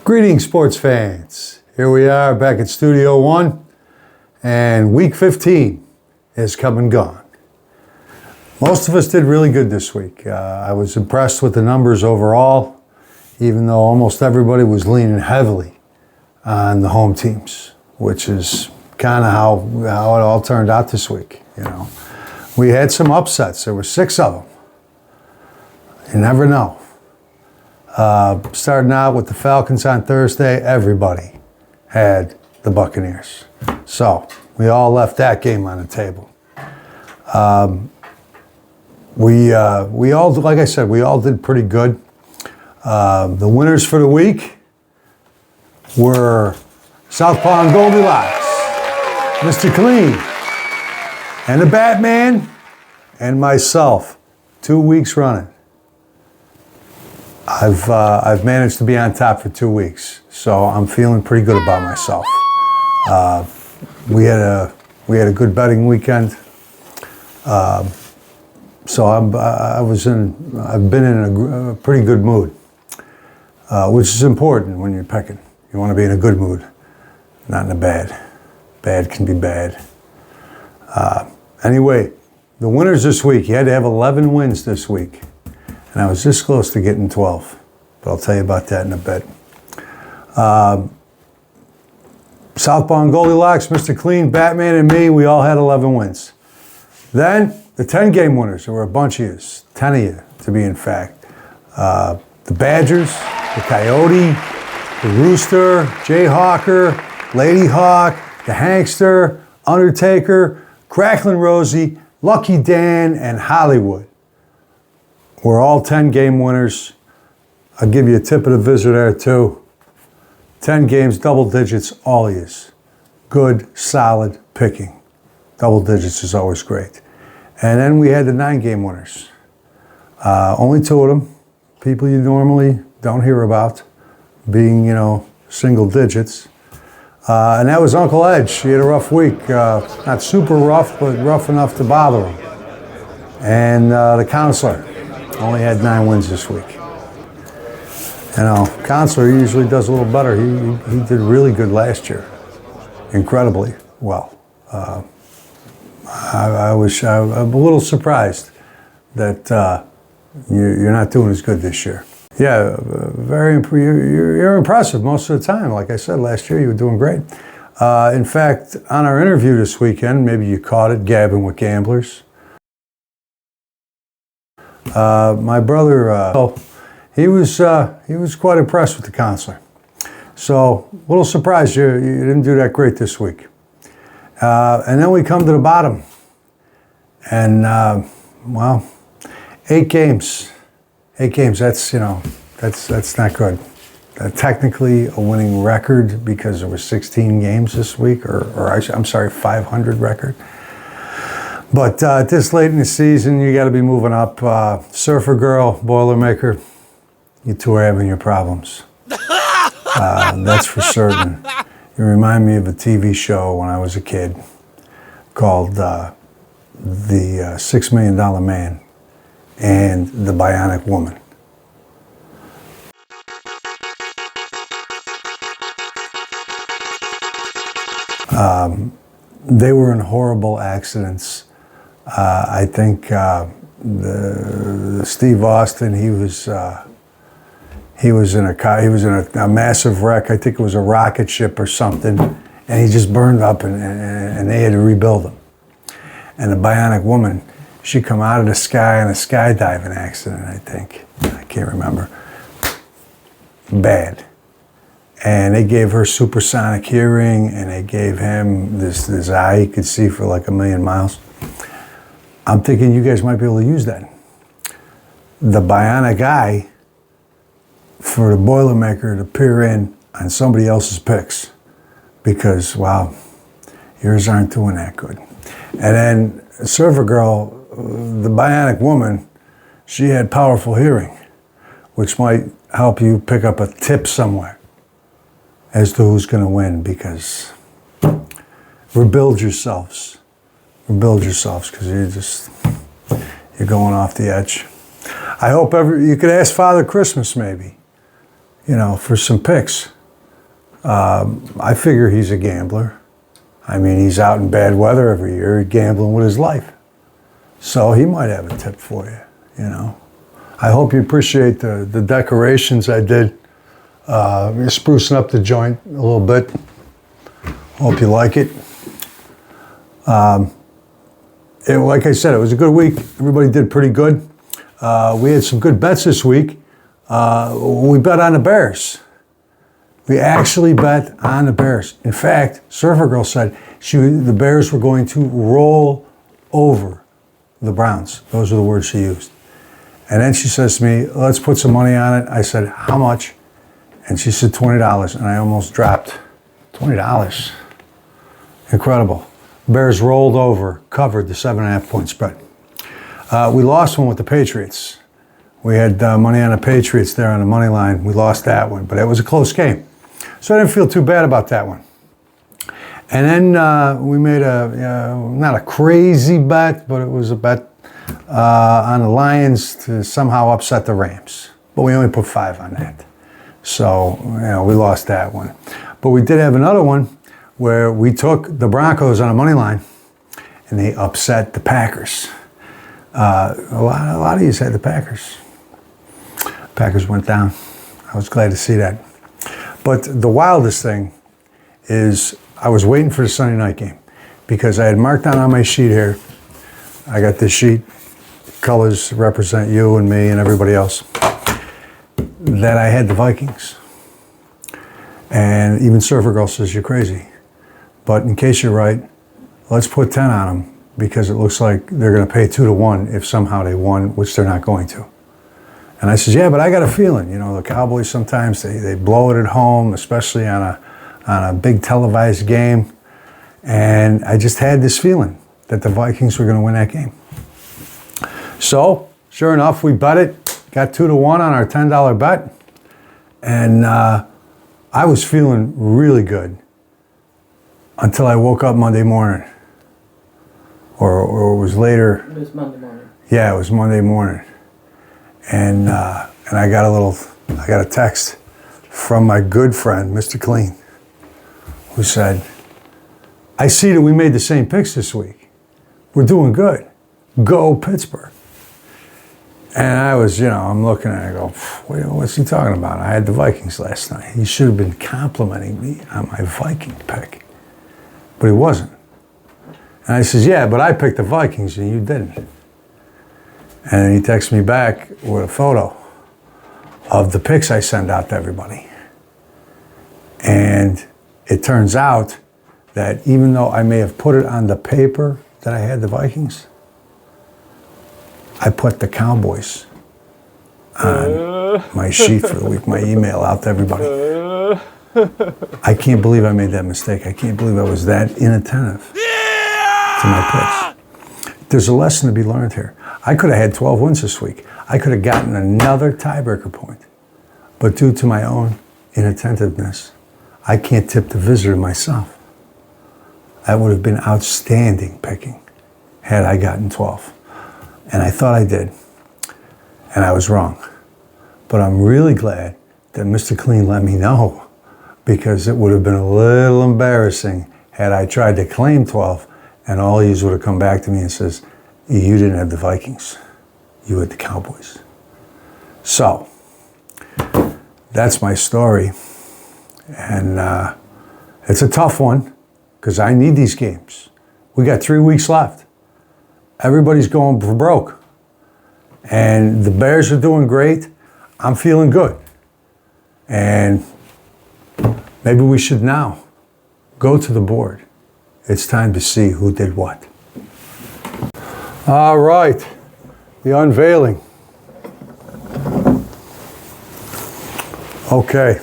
Greetings, sports fans. Here we are back at Studio One, and Week 15 is come and gone. Most of us did really good this week. I was impressed with the numbers overall, even though almost everybody was leaning heavily on the home teams, which is kind of how it all turned out this week. You know, we had some upsets. There were 6 of them. You never know. Starting out with the Falcons on Thursday, everybody had the Buccaneers. So we all left that game on the table. We all, like I said, we all did pretty good. The winners for the week were Southpaw and Goldilocks, Mr. Clean, and the Batman, and myself, 2 weeks running. I've managed to be on top for 2 weeks, so I'm feeling pretty good about myself. We had a good betting weekend, so I've been in a pretty good mood, which is important when you're picking. You want to be in a good mood, not in a bad. Bad can be bad. Anyway, the winners this week. You had to have 11 wins this week. And I was this close to getting 12, but I'll tell you about that in a bit. Southpaw and Goldilocks, Mr. Clean, Batman, and me, we all had 11 wins. Then, the 10-game winners, there were a bunch of you, 10 of you to be in fact. The Badgers, the Coyote, the Rooster, Jayhawker, Lady Hawk, the Hankster, Undertaker, Cracklin' Rosie, Lucky Dan, and Hollywood. We're all 10-game winners. I'll give you a tip of the visitor there too. 10 games, double digits, all of yous. Good, solid picking. Double digits is always great. And then we had the 9-game winners. Only 2 of them. People you normally don't hear about being, single digits. And that was Uncle Edge. He had a rough week. Not super rough, but rough enough to bother him. And the counselor only had 9 wins this week. Counselor usually does a little better. He did really good last year, incredibly well. I'm a little surprised that you're not doing as good this year. Yeah, you're impressive most of the time. Like I said, last year you were doing great. In fact, on our interview this weekend, maybe you caught it, Gabbing with Gamblers. My brother, he was quite impressed with the counselor. So, a little surprised you didn't do that great this week. And then we come to the bottom. And, 8 games. 8 games, that's not good. Technically a winning record because there were 16 games this week, or 500 record. But this late in the season, you got to be moving up. Surfer Girl, Boilermaker, you two are having your problems. That's for certain. You remind me of a TV show when I was a kid called The $6 Million Man and the Bionic Woman. They were in horrible accidents. I think Steve Austin, he was in a car. He was in a massive wreck. I think it was a rocket ship or something, and he just burned up, and they had to rebuild him. And the Bionic Woman, she come out of the sky in a skydiving accident. I think I can't remember. Bad. And they gave her supersonic hearing, and they gave him this eye he could see for like 1,000,000 miles. I'm thinking you guys might be able to use that. The bionic eye for the Boilermaker to peer in on somebody else's picks because, wow, yours aren't doing that good. And then Surfer Girl, the Bionic Woman, she had powerful hearing, which might help you pick up a tip somewhere as to who's going to win, because rebuild yourselves because you're going off the edge. I hope you could ask Father Christmas maybe. for some picks. I figure he's a gambler. I mean, he's out in bad weather every year, gambling with his life. So he might have a tip for you, I hope you appreciate the decorations I did. Sprucing up the joint a little bit. Hope you like it. Like I said, it was a good week. Everybody did pretty good. We had some good bets this week. We bet on the Bears. We actually bet on the Bears. In fact, Surfer Girl said the Bears were going to roll over the Browns. Those are the words she used. And then she says to me, let's put some money on it. I said, how much? And she said $20, and I almost dropped. $20. Incredible. Bears rolled over, covered the 7.5-point spread. We lost one with the Patriots. We had money on the Patriots there on the money line. We lost that one, but it was a close game. So I didn't feel too bad about that one. And then we made not a crazy bet, but it was a bet on the Lions to somehow upset the Rams. But we only put 5 on that. So, we lost that one. But we did have another one where we took the Broncos on a money line and they upset the Packers. A lot of you said the Packers. Packers went down. I was glad to see that. But the wildest thing is I was waiting for the Sunday night game because I had marked down on my sheet here. I got this sheet, colors represent you and me and everybody else, that I had the Vikings. And even Surfer Girl says you're crazy. But in case you're right, let's put 10 on them because it looks like they're going to pay 2-1 if somehow they won, which they're not going to. And I said, yeah, but I got a feeling, the Cowboys sometimes they blow it at home, especially on a big televised game. And I just had this feeling that the Vikings were going to win that game. So, sure enough, we bet it, got 2-1 on our $10 bet. And I was feeling really good until I woke up Monday morning. Or it was later. It was Monday morning. Yeah, it was Monday morning. And I got a text from my good friend, Mr. Clean, who said, I see that we made the same picks this week. We're doing good. Go Pittsburgh. And I was, I'm looking at it, I go, what's he talking about? I had the Vikings last night. He should have been complimenting me on my Viking pick. But he wasn't. And I says, yeah, but I picked the Vikings and you didn't. And he texts me back with a photo of the picks I send out to everybody. And it turns out that even though I may have put it on the paper that I had the Vikings, I put the Cowboys on my sheet for the week, my email out to everybody. I can't believe I made that mistake. I can't believe I was that inattentive to my picks. There's a lesson to be learned here. I could have had 12 wins this week. I could have gotten another tiebreaker point. But due to my own inattentiveness, I can't tip the visitor myself. That would have been outstanding picking had I gotten 12. And I thought I did. And I was wrong. But I'm really glad that Mr. Clean let me know, because it would have been a little embarrassing had I tried to claim 12 and all of you would have come back to me and says, you didn't have the Vikings. You had the Cowboys. So, that's my story. And it's a tough one because I need these games. We got 3 weeks left. Everybody's going for broke. And the Bears are doing great. I'm feeling good. And maybe we should now go to the board. It's time to see who did what. All right, the unveiling. Okay.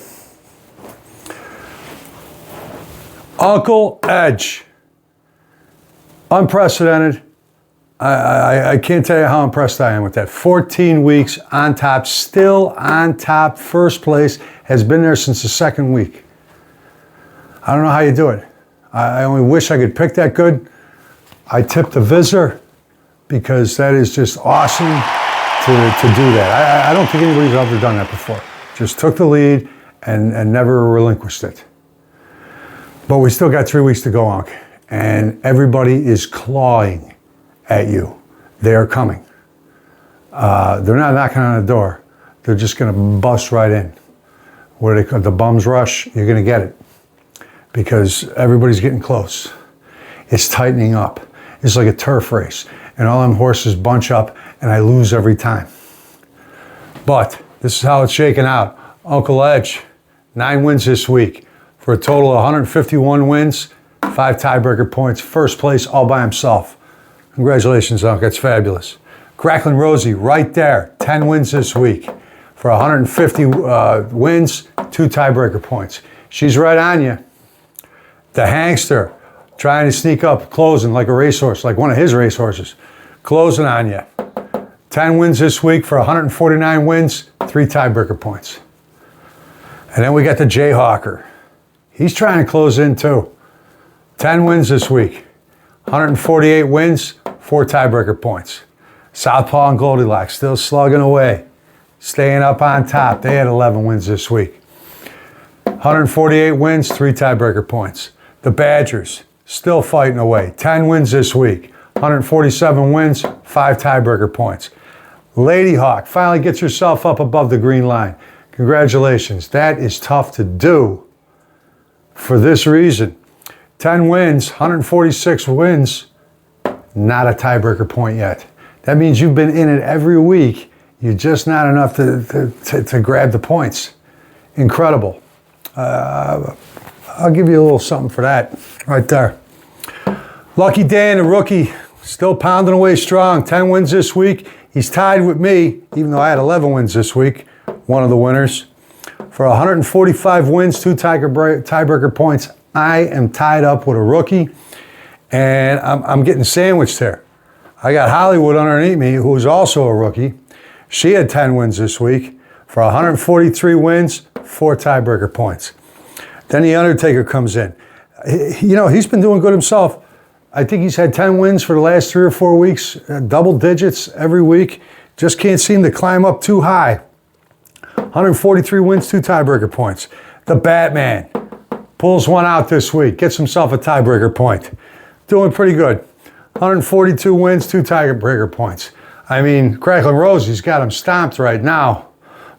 Uncle Edge. Unprecedented. I can't tell you how impressed I am with that. 14 weeks on top, still on top, first place, has been there since the second week. I don't know how you do it. I only wish I could pick that good. I tipped the visitor because that is just awesome to do that. I don't think anybody's ever done that before. just took the lead and never relinquished it. But we still got 3 weeks to go, Unc. And everybody is clawing at you. They are coming. They're not knocking on the door. They're just going to bust right in. What do they call the bum's rush? You're going to get it. Because everybody's getting close. It's tightening up. It's like a turf race. And all them horses bunch up and I lose every time. But this is how it's shaking out. Uncle Edge, 9 wins this week for a total of 151 wins, 5 tiebreaker points, first place all by himself. Congratulations, Uncle, that's fabulous. Crackling Rosie, right there, 10 wins this week for 150 wins, 2 tiebreaker points. She's right on you. The Hangster, trying to sneak up, closing like a racehorse, like one of his racehorses, closing on you. 10 wins this week for 149 wins, 3 tiebreaker points. And then we got the Jayhawker. He's trying to close in too. 10 wins this week, 148 wins, 4 tiebreaker points. Southpaw and Goldilocks still slugging away, staying up on top. They had 11 wins this week. 148 wins, 3 tiebreaker points. The Badgers still fighting away. 10 wins this week, 147 wins, 5 tiebreaker points. Lady Hawk finally gets herself up above the green line. Congratulations. That is tough to do for this reason. 10 wins, 146 wins, not a tiebreaker point yet. That means you've been in it every week. You're just not enough to grab the points. Incredible. I'll give you a little something for that right there. Lucky Dan, the rookie, still pounding away strong. 10 wins this week. He's tied with me, even though I had 11 wins this week, one of the winners. For 145 wins, 2 tiebreaker points, I am tied up with a rookie, and I'm getting sandwiched here. I got Hollywood underneath me, who's also a rookie. She had 10 wins this week for 143 wins, 4 tiebreaker points. Then the Undertaker comes in. You know, he's been doing good himself. I think he's had 10 wins for the last 3 or 4 weeks, double digits every week. Just can't seem to climb up too high. 143 wins, 2 tiebreaker points. The Batman pulls one out this week, gets himself a tiebreaker point. Doing pretty good. 142 wins, 2 tiebreaker points. I mean, Crackling Rosie's got him stomped right now,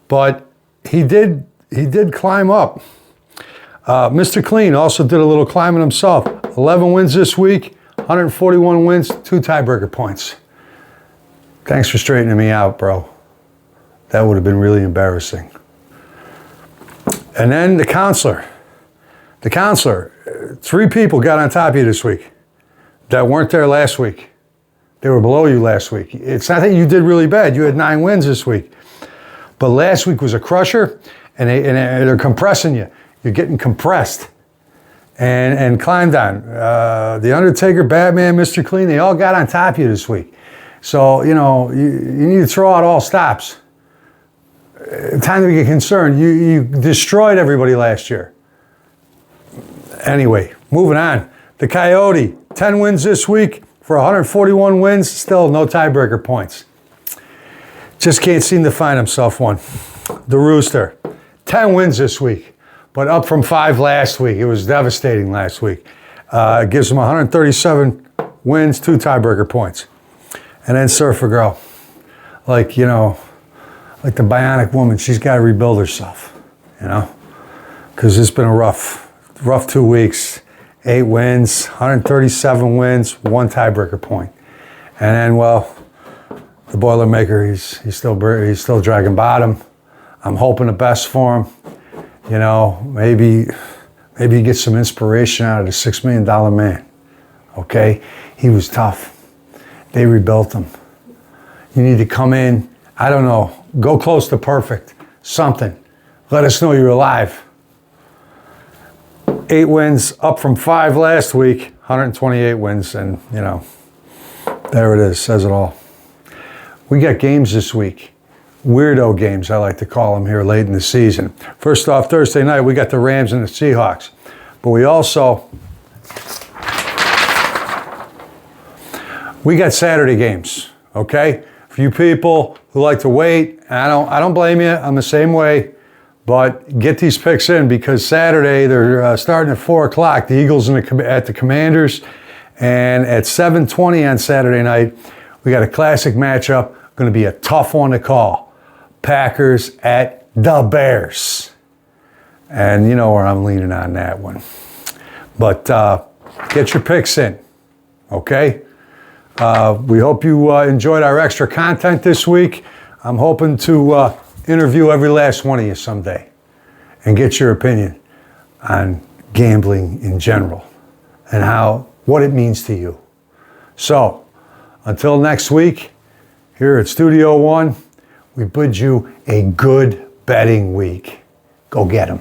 but he did climb up. Mr. Clean also did a little climbing himself. 11 wins this week, 141 wins, 2 tiebreaker points. Thanks for straightening me out, bro. That would have been really embarrassing. And then the counselor. The counselor, 3 people got on top of you this week that weren't there last week. They were below you last week. It's not that you did really bad. You had 9 wins this week. But last week was a crusher, and they're compressing you. You're getting compressed and climbed on. The Undertaker, Batman, Mr. Clean, they all got on top of you this week. So, you know, you need to throw out all stops. Time to get concerned. You destroyed everybody last year. Anyway, moving on. The Coyote, 10 wins this week for 141 wins, still no tiebreaker points. Just can't seem to find himself one. The Rooster, 10 wins this week, but up from 5 last week. It was devastating last week. It gives him 137 wins, 2 tiebreaker points. And then Surfer Girl, like, you know, like the bionic woman, she's got to rebuild herself, you know, because it's been a rough 2 weeks. 8 wins, 137 wins, 1 tiebreaker point. And then, well, the Boilermaker, he's still dragging bottom. I'm hoping the best for him. You know, maybe he gets some inspiration out of the $6 million man. Okay? He was tough. They rebuilt him. You need to come in, I don't know, go close to perfect. Something. Let us know you're alive. 8 wins, up from 5 last week, 128 wins, and, you know, there it is, says it all. We got games this week. Weirdo games, I like to call them here late in the season. First off, Thursday night, we got the Rams and the Seahawks. But we got Saturday games, okay? For you people who like to wait, I don't blame you, I'm the same way. But get these picks in because Saturday they're starting at 4 o'clock. The Eagles at the Commanders. And at 7:20 on Saturday night, we got a classic matchup. Going to be a tough one to call. Packers at the Bears. And you know where I'm leaning on that one. But get your picks in, okay? We hope you enjoyed our extra content this week. I'm hoping to interview every last one of you someday and get your opinion on gambling in general and what it means to you. So, until next week, here at Studio One, we bid you a good betting week. Go get 'em.